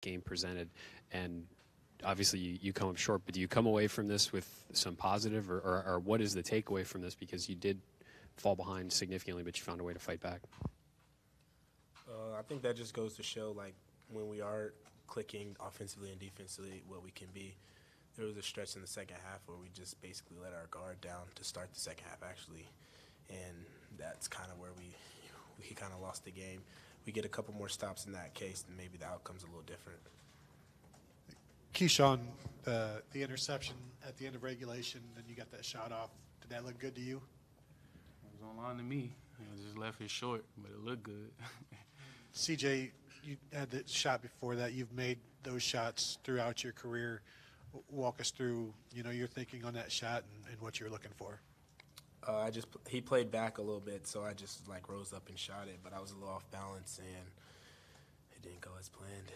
game presented, and obviously you come up short, but do you come away from this with some positive, or what is the takeaway from this? Because you did fall behind significantly, but you found a way to fight back. I think that just goes to show, like, when we are clicking offensively and defensively, what we can be. There was a stretch in the second half where we just basically let our guard down to start the second half, actually, and that's kind of where we kind of lost the game. We get a couple more stops in that case, and maybe the outcome's a little different. Keyshawn, the interception at the end of regulation, and you got that shot off. Did that look good to you? It was on line to me. It just left it short, but it looked good. CJ, you had the shot before that. You've made those shots throughout your career. Walk us through, your thinking on that shot and what you're looking for. He played back a little bit, so I just rose up and shot it, but I was a little off balance and it didn't go as planned.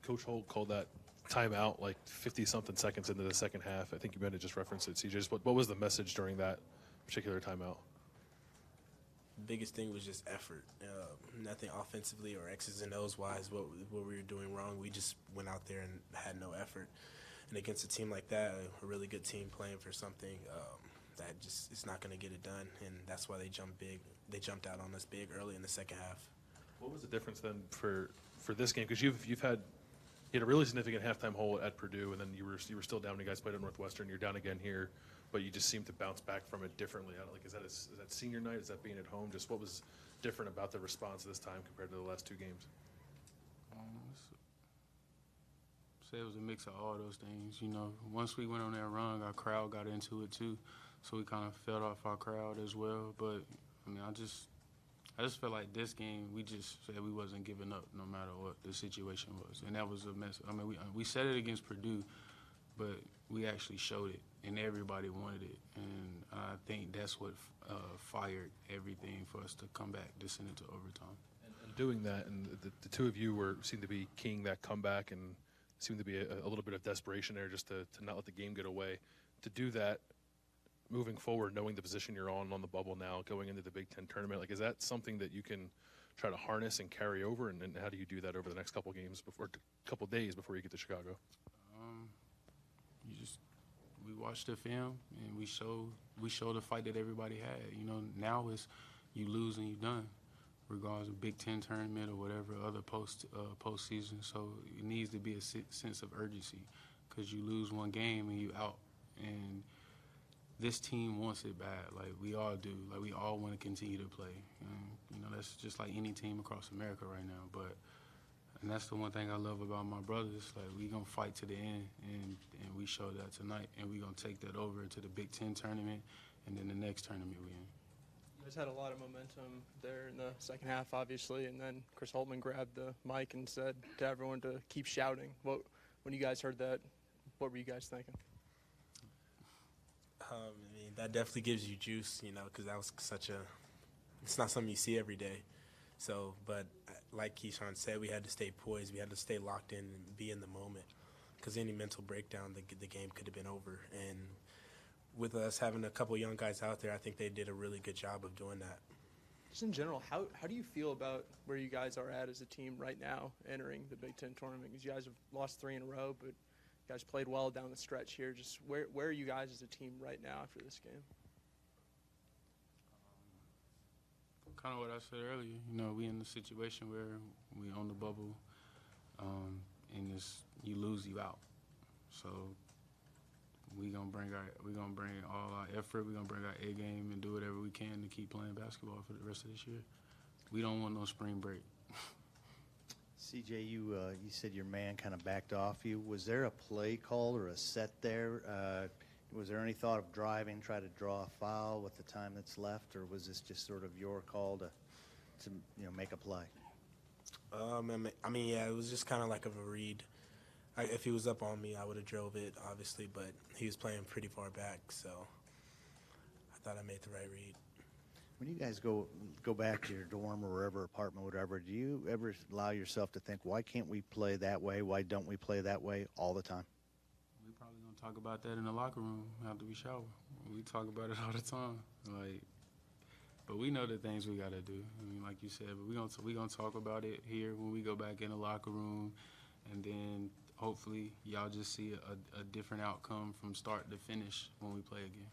Coach Holt called that timeout 50-something seconds into the second half. I think you meant to just reference it, CJ. What was the message during that particular timeout? Biggest thing was just effort. Nothing offensively or X's and O's wise what we were doing wrong. We just went out there and had no effort. And against a team like that, a really good team playing for something, that just is not going to get it done. And that's why they jumped big. They jumped out on us big early in the second half. What was the difference then for this game? Because you had a really significant halftime hole at Purdue, and then you were still down when you guys played at Northwestern. You're down again here, but you just seem to bounce back from it differently. Is that senior night? Is that being at home? Just what was different about the response this time compared to the last two games? Say it was a mix of all those things. Once we went on that run, our crowd got into it too, so we kind of fed off our crowd as well. But I just felt like this game, we just said we wasn't giving up no matter what the situation was, and that was a mess. We said it against Purdue, but we actually showed it, and everybody wanted it, and I think that's what fired everything for us to come back to send it to overtime. And doing that, and the two of you seemed to be keying that comeback, and seemed to be a little bit of desperation there just to not let the game get away. To do that moving forward, knowing the position you're on the bubble now, going into the Big Ten tournament, is that something that you can try to harness and carry over, and how do you do that over the next couple games couple days before you get to Chicago? We watch the film and we show the fight that everybody had. Now it's you lose and you're done, regardless of Big Ten tournament or whatever other postseason. So it needs to be a sense of urgency, because you lose one game and you out. And this team wants it bad, like we all do. Like we all want to continue to play. That's just like any team across America right now. And that's the one thing I love about my brothers. Like, we going to fight to the end, and we showed that tonight. And we going to take that over into the Big Ten tournament and then the next tournament we in. You guys had a lot of momentum there in the second half, obviously, and then Chris Holtmann grabbed the mic and said to everyone to keep shouting. When you guys heard that, what were you guys thinking? That definitely gives you juice, because that was it's not something you see every day. So, but like Keyshawn said, we had to stay poised. We had to stay locked in and be in the moment, because any mental breakdown, the game could have been over. And with us having a couple young guys out there, I think they did a really good job of doing that. Just in general, how do you feel about where you guys are at as a team right now entering the Big Ten tournament? Because you guys have lost 3 in a row, but you guys played well down the stretch here. Just where are you guys as a team right now after this game? Kind of what I said earlier. We in the situation where we on the bubble, and you lose, you out. So we gonna bring all our effort. We gonna bring our A game and do whatever we can to keep playing basketball for the rest of this year. We don't want no spring break. CJ, you said your man kind of backed off you. Was there a play call or a set there? Was there any thought of driving, try to draw a foul with the time that's left, or was this just sort of your call to make a play? Yeah, it was just kind of like a read. If he was up on me, I would have drove it, obviously, but he was playing pretty far back, so I thought I made the right read. When you guys go back to your dorm or wherever, apartment, whatever, do you ever allow yourself to think, why can't we play that way? Why don't we play that way all the time? We probably going to talk about that in the locker room after we shower. We talk about it all the time. Like, But we know the things we got to do. I mean, like you said, but we gonna talk about it here when we go back in the locker room, and then hopefully y'all just see a different outcome from start to finish when we play again.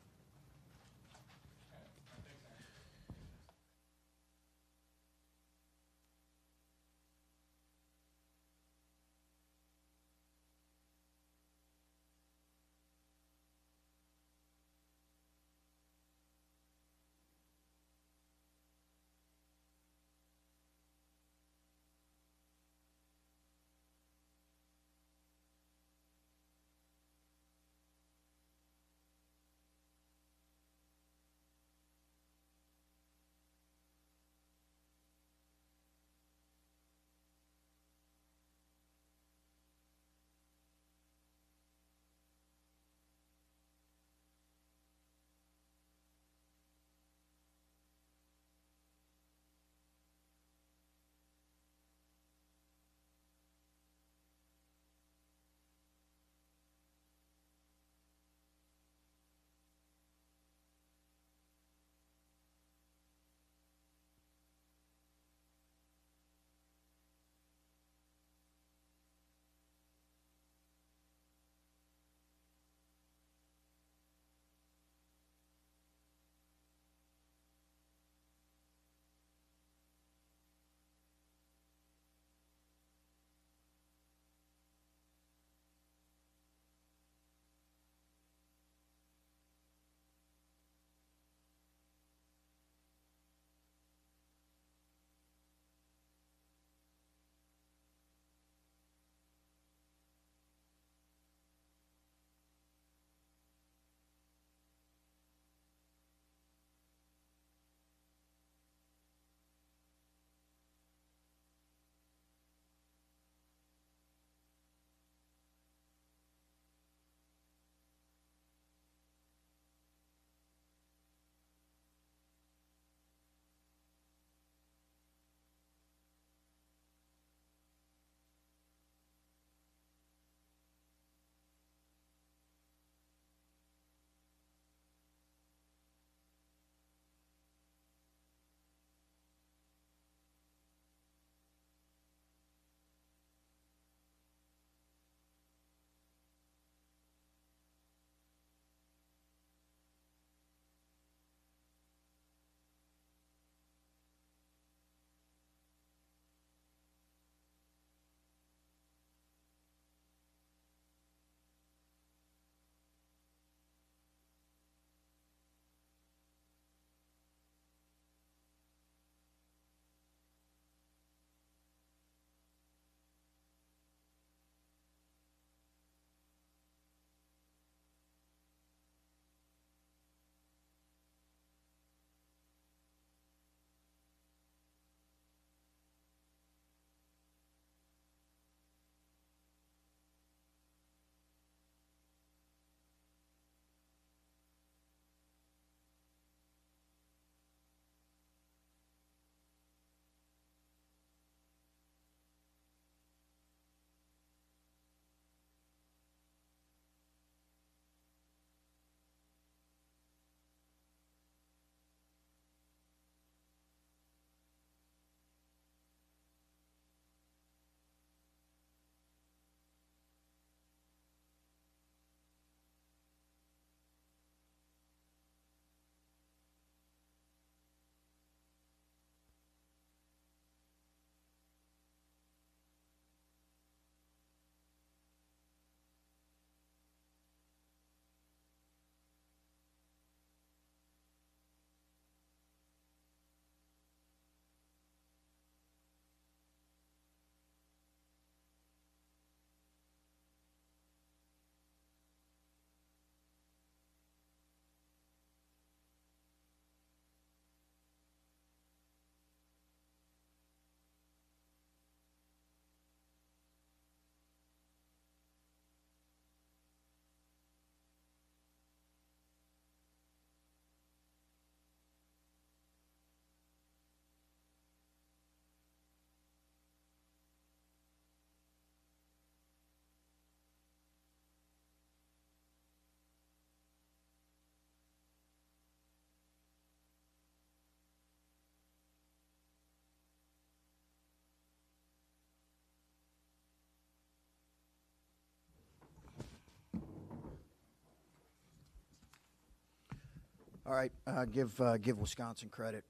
All right, give Wisconsin credit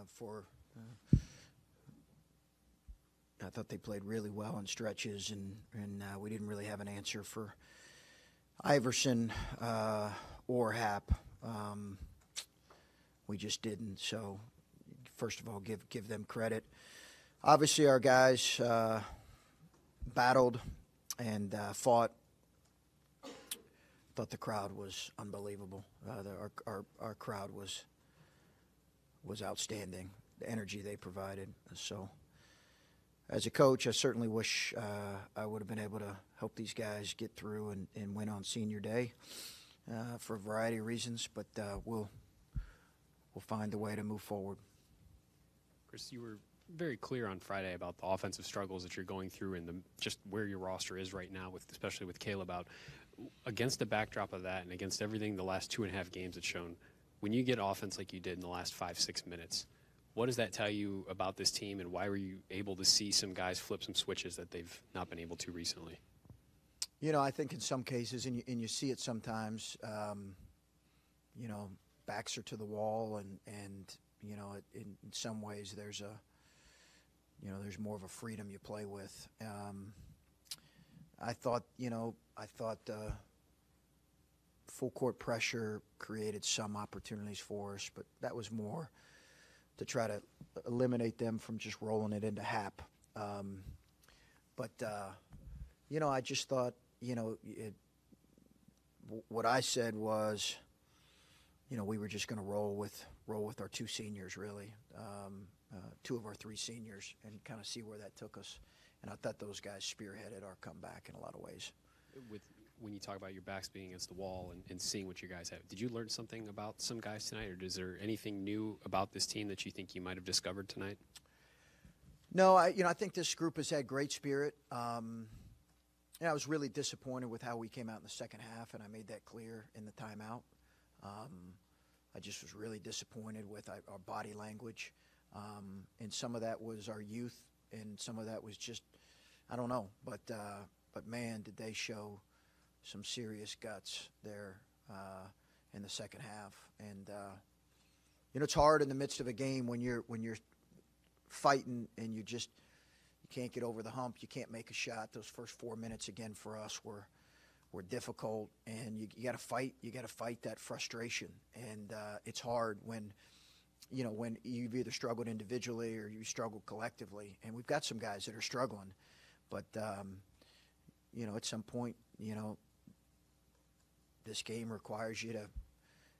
for. I thought they played really well in stretches, and we didn't really have an answer for Iverson or Hap. We just didn't. So, first of all, give them credit. Obviously, our guys battled and fought. Thought the crowd was unbelievable. Our crowd was outstanding. The energy they provided. So, as a coach, I certainly wish I would have been able to help these guys get through and win on senior day for a variety of reasons. But we'll find a way to move forward. Chris, you were very clear on Friday about the offensive struggles that you're going through and just where your roster is right now, especially with Caleb out. Against the backdrop of that and against everything the last 2.5 games have shown, when you get offense like you did in the last 5-6 minutes, what does that tell you about this team, and why were you able to see some guys flip some switches that they've not been able to recently? I think in some cases, and you see it sometimes, backs are to the wall, and in some ways there's more of a freedom you play with. I thought full court pressure created some opportunities for us, but that was more to try to eliminate them from just rolling it into Hap. I just thought, what I said was, we were just going to roll with our two seniors, really, two of our three seniors, and kind of see where that took us. And I thought those guys spearheaded our comeback in a lot of ways. When you talk about your backs being against the wall and seeing what you guys have, did you learn something about some guys tonight, or is there anything new about this team that you think you might have discovered tonight? No, I think this group has had great spirit. I was really disappointed with how we came out in the second half, and I made that clear in the timeout. I just was really disappointed with our body language, and some of that was our youth, and some of that was just, I don't know, but man, did they show some serious guts there in the second half. And it's hard in the midst of a game when you're fighting and you can't get over the hump, you can't make a shot. Those first 4 minutes again for us were difficult, and you got to fight. You got to fight that frustration, and it's hard when you've either struggled individually or you struggled collectively. And we've got some guys that are struggling, but at some point, this game requires you to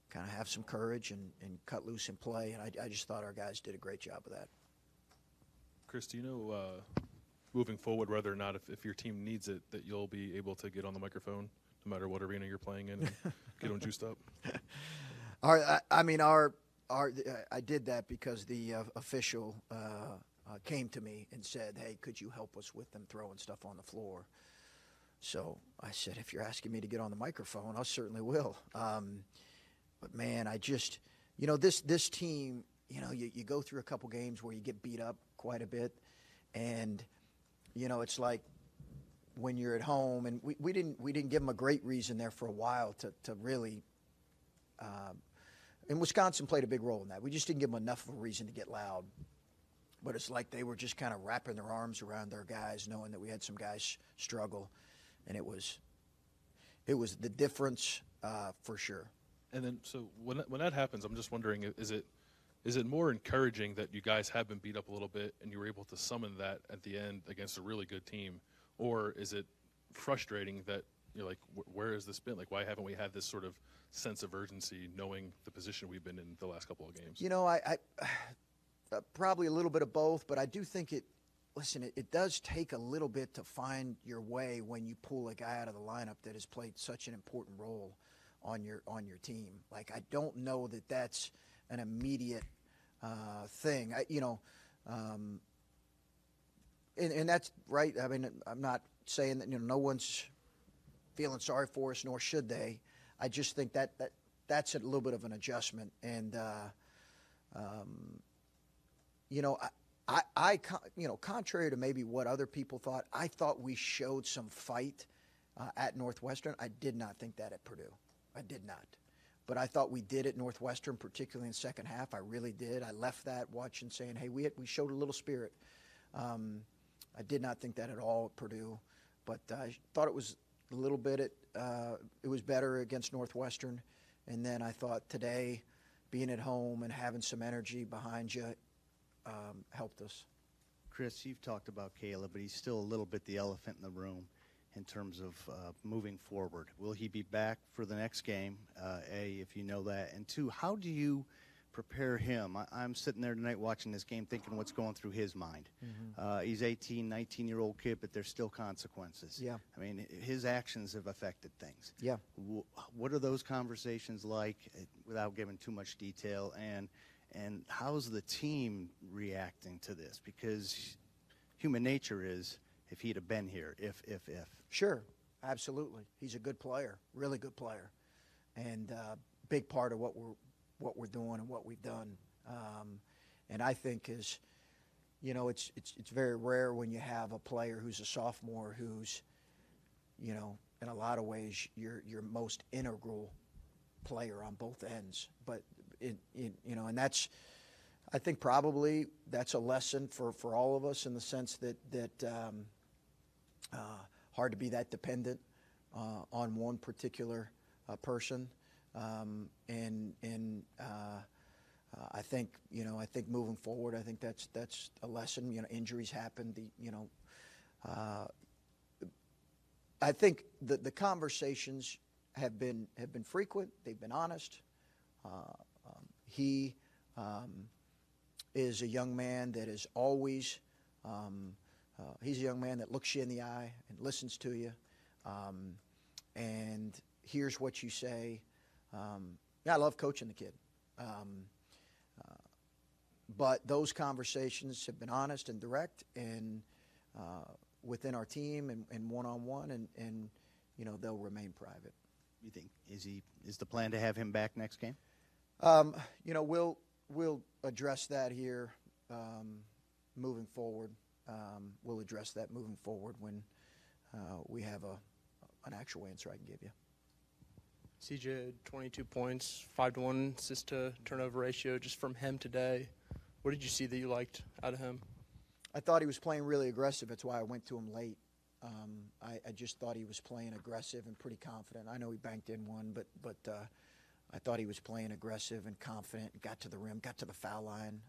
kind of have some courage and cut loose and play. And I just thought our guys did a great job of that. Chris, do you know, moving forward, whether or not if your team needs it, that you'll be able to get on the microphone no matter what arena you're playing in and get them juiced up? I did that because the official came to me and said, "Hey, could you help us with them throwing stuff on the floor?" So I said, "If you're asking me to get on the microphone, I certainly will." But man, I just, this team, you go through a couple games where you get beat up quite a bit, and it's like when you're at home, and we didn't give them a great reason there for a while to really. And Wisconsin played a big role in that. We just didn't give them enough of a reason to get loud. But it's like they were just kind of wrapping their arms around their guys, knowing that we had some guys struggle, and it was the difference for sure. And then, so when that happens, I'm just wondering, is it more encouraging that you guys have been beat up a little bit and you were able to summon that at the end against a really good team, or is it frustrating that you're like, where has this been? Like, why haven't we had this sort of sense of urgency, knowing the position we've been in the last couple of games? I probably a little bit of both, but I do think it does take a little bit to find your way when you pull a guy out of the lineup that has played such an important role on your team. Like, I don't know that that's an immediate thing. And that's right. I mean, I'm not saying that no one's feeling sorry for us, nor should they. I just think that's a little bit of an adjustment, and I contrary to maybe what other people thought, I thought we showed some fight at Northwestern. I did not think that at Purdue. I did not. But I thought we did at Northwestern, particularly in the second half. I really did. I left that watching, saying, hey, we showed a little spirit. I did not think that at all at Purdue, but I thought it was a little bit it was better against Northwestern. And then I thought today, being at home and having some energy behind you helped us. Chris, you've talked about Caleb, but he's still a little bit the elephant in the room in terms of moving forward. Will he be back for the next game, A, if you know that? And two, how do you prepare him? I'm sitting there tonight watching this game thinking what's going through his mind. He's 18, 19-year-old kid, but there's still consequences. Yeah. I mean, his actions have affected things. Yeah. What are those conversations like, without giving too much detail? And how's the team reacting to this? Because human nature is, if he'd have been here, if. Sure, absolutely. He's a good player, really good player, and big part of what we're doing and what we've done. And I think is, it's very rare when you have a player who's a sophomore who's, in a lot of ways your most integral player on both ends. But and that's, I think probably that's a lesson for all of us in the sense that hard to be that dependent on one particular person, and I think moving forward, I think that's a lesson. Injuries happen. I think the conversations have been frequent. They've been honest. He is a young man that is always. He's a young man that looks you in the eye and listens to you, and hears what you say. I love coaching the kid, but those conversations have been honest and direct, and within our team and one-on-one, and they'll remain private. You think is the plan to have him back next game? We'll address that here moving forward. We'll address that moving forward when we have an actual answer I can give you. CJ had 22 points, 5-1 assist to turnover ratio just from him today. What did you see that you liked out of him? I thought he was playing really aggressive. That's why I went to him late. I just thought he was playing aggressive and pretty confident. I know he banked in one, but I thought he was playing aggressive and confident, got to the rim, got to the foul line,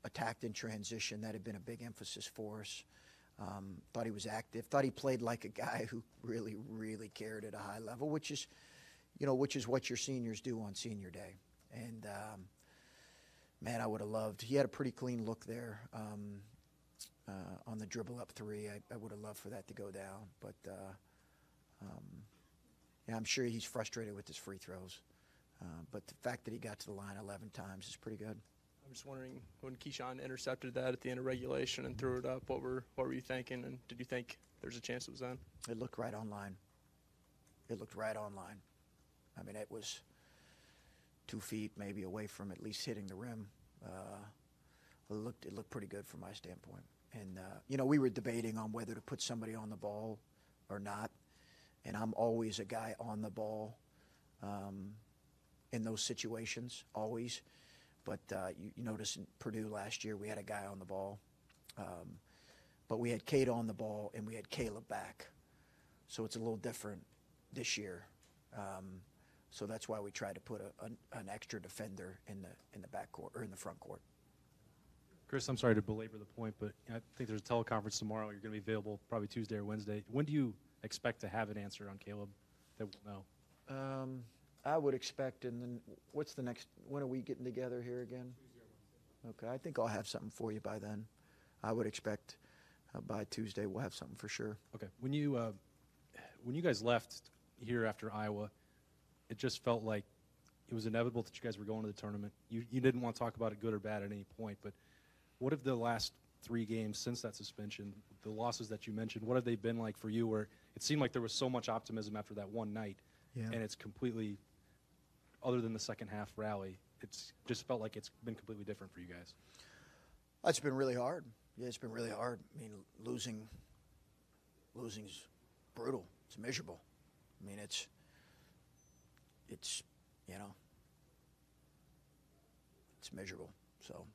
attacked in transition. That had been a big emphasis for us. Thought he was active. Thought he played like a guy who really, really cared at a high level, which is what your seniors do on senior day. And man, I would have loved. He had a pretty clean look there on the dribble up three. I would have loved for that to go down, but I'm sure he's frustrated with his free throws. But the fact that he got to the line 11 times is pretty good. I'm just wondering, when Keyshawn intercepted that at the end of regulation and threw it up, what were you thinking, and did you think there's a chance it was in? It looked right on line. I mean, it was 2 feet maybe away from at least hitting the rim. It looked pretty good from my standpoint. And we were debating on whether to put somebody on the ball or not. And I'm always a guy on the ball in those situations, always. But you notice in Purdue last year we had a guy on the ball. But we had Kate on the ball and we had Caleb back. So it's a little different this year. So that's why we tried to put an extra defender in the backcourt or in the front court. Chris, I'm sorry to belabor the point, but I think there's a teleconference tomorrow. You're going to be available probably Tuesday or Wednesday. When do you expect to have an answer on Caleb that we'll know? I would expect, and then what's the next? When are we getting together here again? Tuesday or Wednesday. Okay, I think I'll have something for you by then. I would expect by Tuesday we'll have something for sure. Okay. When you guys left here after Iowa, it just felt like it was inevitable that you guys were going to the tournament. You didn't want to talk about it good or bad at any point, but what have the last 3 games since that suspension, the losses that you mentioned, what have they been like for you, where it seemed like there was so much optimism after that one night, and it's completely, other than the second half rally, it's just felt like it's been completely different for you guys? It's been really hard. Yeah, it's been really hard. I mean, losing's brutal. It's miserable. I mean, it's it's miserable. So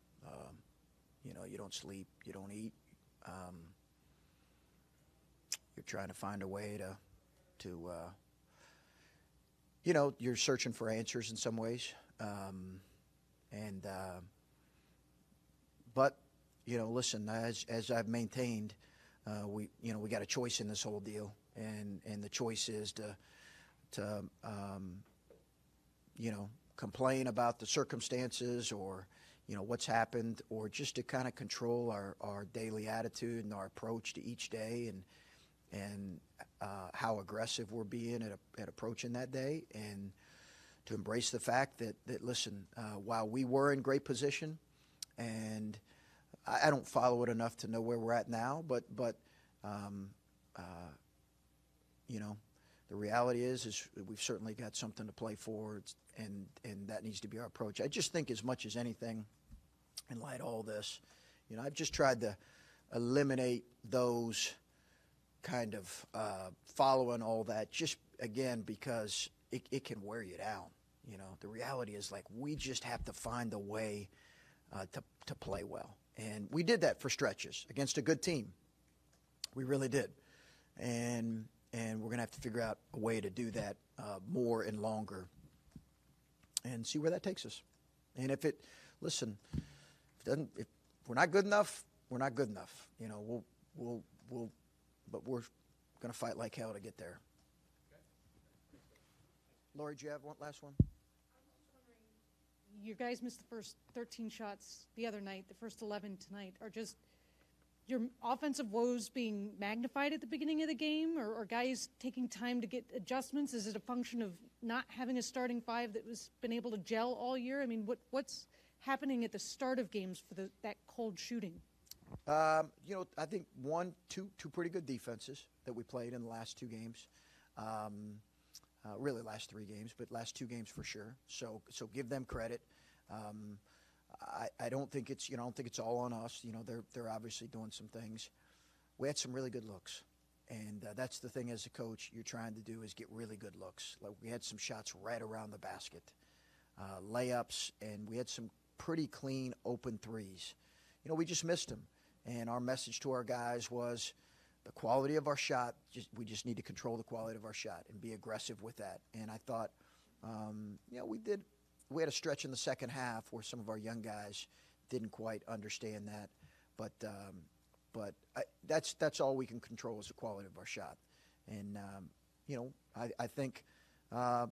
you don't sleep, you don't eat. You're trying to find a way to you're searching for answers in some ways. But listen, as I've maintained, we got a choice in this whole deal, and the choice is to complain about the circumstances or what's happened, or just to kind of control our daily attitude and our approach to each day, and how aggressive we're being at approaching that day, and to embrace the fact that listen, while we were in great position, and I don't follow it enough to know where we're at now, but the reality is we've certainly got something to play for, and that needs to be our approach. I just think, as much as anything, in light of all this, I've just tried to eliminate those kind of following all that, just again because it can wear you down. The reality is, like, we just have to find a way to play well, and we did that for stretches against a good team. We really did, and we're gonna have to figure out a way to do that more and longer, and see where that takes us. And if we're not good enough, we're not good enough. But we're going to fight like hell to get there. Lori, do you have one last one? You guys missed the first 13 shots the other night. The first 11 tonight. Are just your offensive woes being magnified at the beginning of the game, or guys taking time to get adjustments? Is it a function of not having a starting five that was been able to gel all year? I mean, what's happening at the start of games for that cold shooting? I think two pretty good defenses that we played in the last two games. Really last three games, but last two games for sure. So give them credit. I don't think it's all on us. They're obviously doing some things. We had some really good looks, and that's the thing as a coach you're trying to do, is get really good looks. Like, we had some shots right around the basket, layups, and we had some pretty clean open threes. We just missed them, and our message to our guys was the quality of our shot. We just need to control the quality of our shot and be aggressive with that. And I thought, we did. We had a stretch in the second half where some of our young guys didn't quite understand that, but that's all we can control, is the quality of our shot. And I think